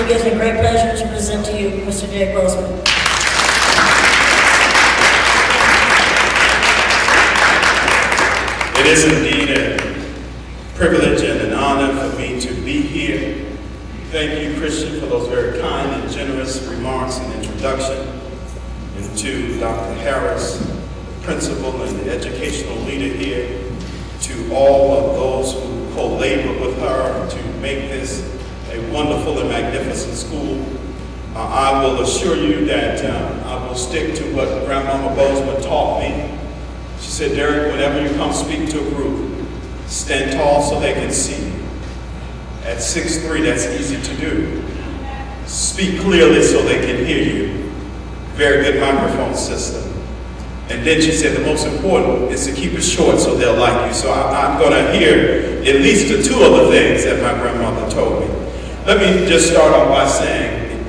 It gives me great pleasure to present to you Mr. Derrick Boazman. It is indeed a privilege and an honor for me to be here. Thank you, Christian, for those very kind and generous remarks and introduction. And to Dr. Harris, the principal and the educational leader here, to all of those who co-labored with her to make this a wonderful and magnificent school. I will assure you that I will stick to what Grandmama Boazman taught me. She said, Derrick, whenever you come speak to a group, stand tall so they can see you. At 6'3", that's easy to do. Speak clearly so they can hear you. Very good microphone system. And then she said the most important is to keep it short so they'll like you. So I'm going to hear at least the two other things that my grandmother told me. Let me just start off by saying,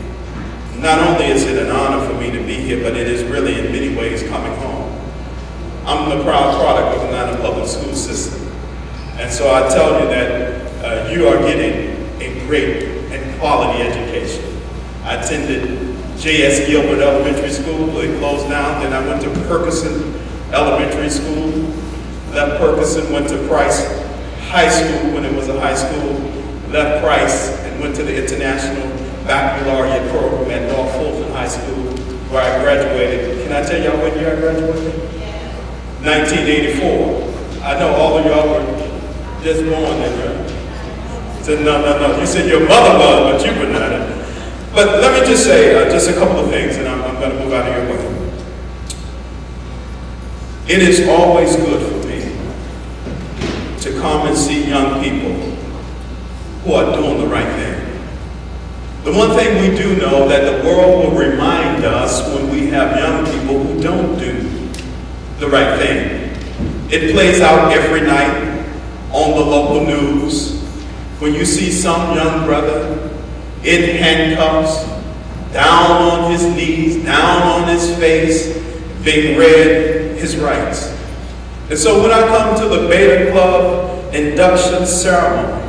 not only is it an honor for me to be here, but it is really in many ways coming home. I'm the proud product of the Atlanta public school system. And so I tell you that you are getting a great and quality education. I attended J.S. Gilbert Elementary School, it closed down. Then I went to Perkison Elementary School, left Perkison, went to Price High School when it was a high school, left Price and went to the International Baccalaureate program at North Fulton High School, where I graduated. Can I tell y'all what year I graduated? 1984. I know all of y'all were just born then, right? I said, no. You said your mother was, but you were not. But let me just say just a couple of things, and I'm going to move out of your way. It is always good for me to come and see young people who are doing the right thing. The one thing we do know that the world will remind us when we have young people who don't do the right thing. It plays out every night on the local news when you see some young brother in handcuffs, down on his knees, down on his face, being read his rights. And so when I come to the Beta Club induction ceremony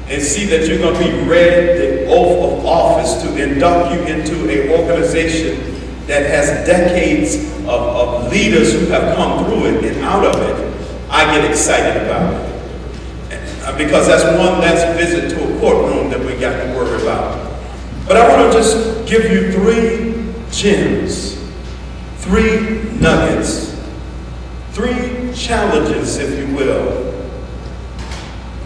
and see that you're going to be read the oath of office to induct you into an organization that has decades of leaders who have come through it and out of it, I get excited about it. Because that's one less visit to a courtroom that we got to worry about. But I want to just give you 3 gems, 3 nuggets, 3 challenges, if you will.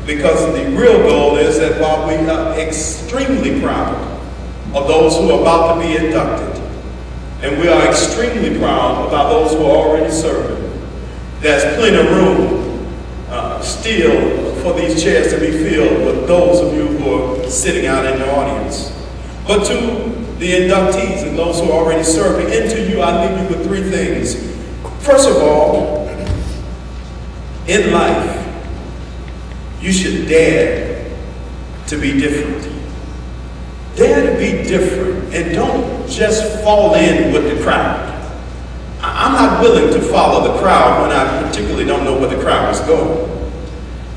Because the real goal is that while we are extremely proud of those who are about to be inducted, and we are extremely proud about those who are already serving, there's plenty of room still for these chairs to be filled with those of you who are sitting out in the audience. But to the inductees and those who are already serving, and to you, I leave you with 3 things. First of all, in life, you should dare to be different. Dare to be different, and don't just fall in with the crowd. I'm not willing to follow the crowd when I particularly don't know where the crowd is going.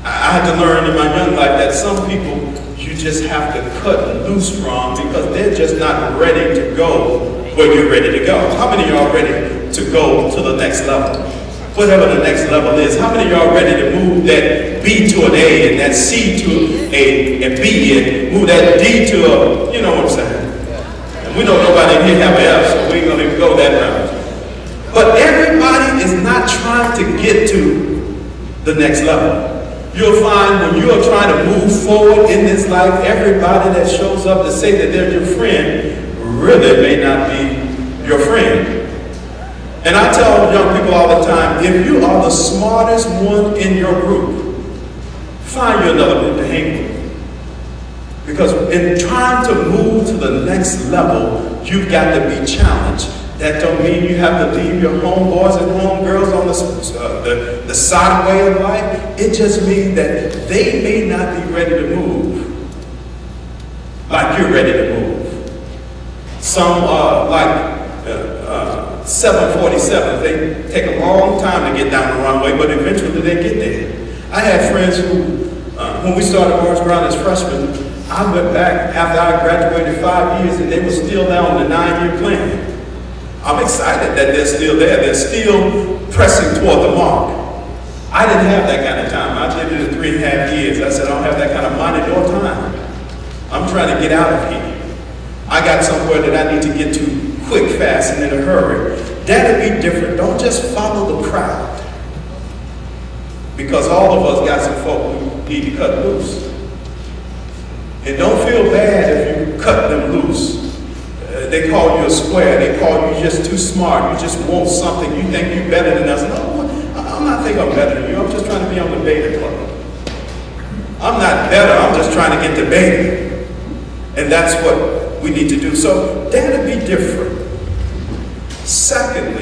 I had to learn in my young life that some people you just have to cut loose from because they're just not ready to go where you're ready to go. How many of y'all ready to go to the next level? Whatever the next level is. How many of y'all ready to move that B to an A and that C to a B and move that D to a, you know what I'm saying? And we know nobody in here have an F, so we ain't gonna even go that route. But everybody is not trying to get to the next level. You'll find when you are trying to move forward in this life, everybody that shows up to say that they're your friend really may not be your friend. And I tell young people all the time, if you are the smartest one in your group, find you another group to hang with. Because in trying to move to the next level, you've got to be challenged. That don't mean you have to leave your homeboys and homegirls on the side way of life. It just means that they may not be ready to move like you're ready to move. Some like 747, they take a long time to get down the runway, but eventually they get there. I had friends who, when we started Orange Brown as freshmen, I went back after I graduated 5 years and they were still there on the 9-year plan. I'm excited that they're still there. They're still pressing toward the mark. I didn't have that kind of time. I did it in 3.5 years. I said, I don't have that kind of money nor time. I'm trying to get out of here. I got somewhere that I need to get to quick, fast, and in a hurry. That'll be different. Don't just follow the crowd. Because all of us got some folk who need to cut loose. And don't feel bad if you cut them loose. They call you a square. They call you just too smart. You just want something. You think you're better than us. No, I'm not thinking I'm better than you. I'm just trying to be on the beta club. I'm not better. I'm just trying to get to beta. And that's what we need to do. So that'll be different. Secondly,